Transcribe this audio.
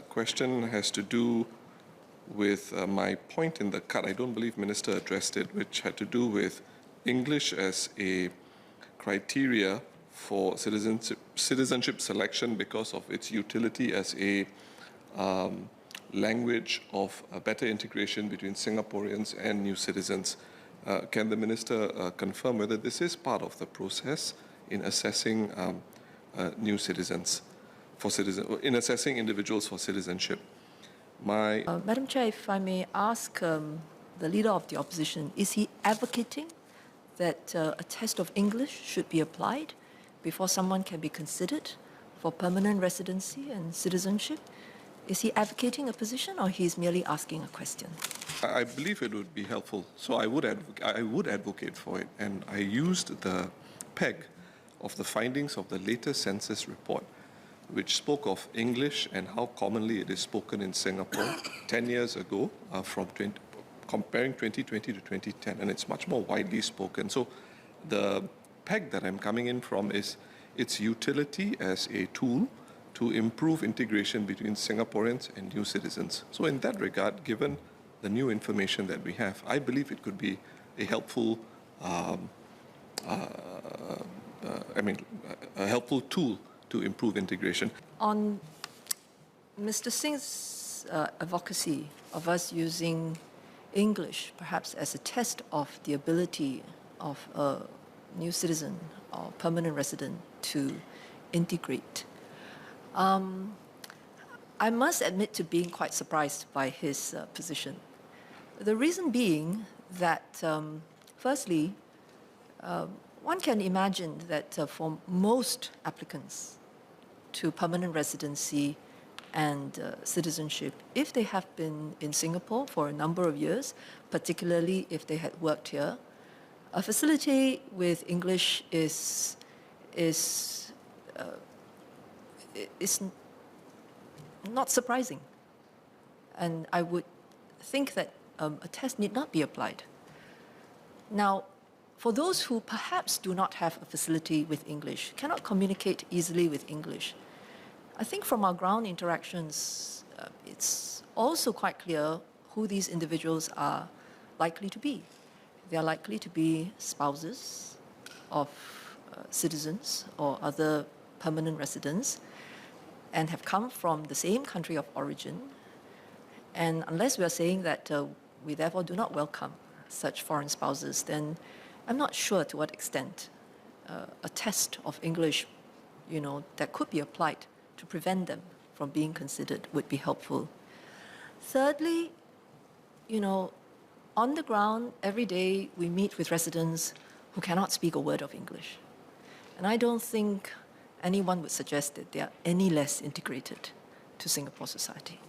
Question has to do with my point in the cut. I don't believe Minister addressed it, which had to do with English as a criteria for citizenship selection because of its utility as a language of better integration between Singaporeans and new citizens. Can the Minister confirm whether this is part of the process in assessing new citizens? In assessing individuals for citizenship. Madam Chair, if I may ask the Leader of the Opposition, is he advocating that a test of English should be applied before someone can be considered for permanent residency and citizenship? Is he advocating a position or he's merely asking a question? I believe it would be helpful, so I would advocate for it, and I used the peg of the findings of the latest census report, which spoke of English and how commonly it is spoken in Singapore 10 years ago, comparing 2020 to 2010, and it's much more widely spoken. So the peg that I'm coming in from is its utility as a tool to improve integration between Singaporeans and new citizens. So in that regard, given the new information that we have, I believe it could be a helpful, a helpful tool to improve integration. On Mr Singh's advocacy of us using English perhaps as a test of the ability of a new citizen or permanent resident to integrate, I must admit to being quite surprised by his position. The reason being that, firstly, one can imagine that for most applicants to permanent residency and citizenship, if they have been in Singapore for a number of years, particularly if they had worked here, a facility with English is not surprising. And I would think that a test need not be applied. Now, for those who perhaps do not have a facility with English, cannot communicate easily with English, I think from our ground interactions, it's also quite clear who these individuals are likely to be. They are likely to be spouses of citizens or other permanent residents and have come from the same country of origin. And unless we are saying that we therefore do not welcome such foreign spouses, then I'm not sure to what extent a test of English, that could be applied to prevent them from being considered would be helpful. Thirdly, on the ground, every day we meet with residents who cannot speak a word of English. And I don't think anyone would suggest that they are any less integrated to Singapore society.